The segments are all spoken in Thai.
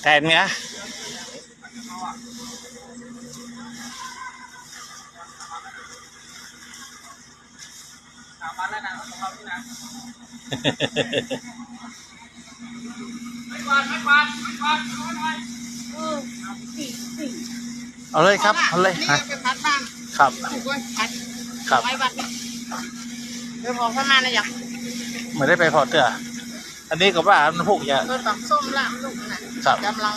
แทนเนี้ยมาแล้วนะของเราที่นะไม่กวาดเอาเลยครับเอาเลย นี่ ฮะ ไปพัดบ้านครับ ถูกไว้พัด ครับ ไว้บ้านเดี๋ยวพอเข้ามานะอยาก ไม่ได้ไปพอเตื้ออันนี้ก็ว่ามันพวกอย่า เปิดปักส้มละลูกน่ะ ครับ กำลัง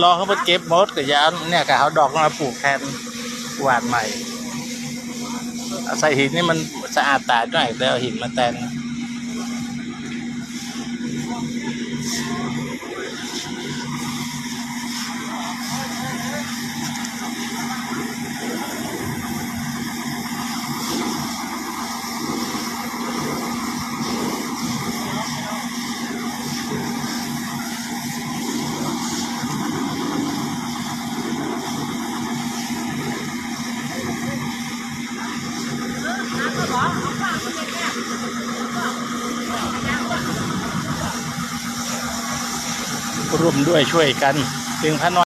รอเขาไปเก็บมดกับยาเนี่ยกับเขาดอกมาปลูกแทนหวานใหม่ใส่หินนี่มันสะอาดตาหน่อยแล้วหินมาแทนร่วมด้วยช่วยกันจึงพระน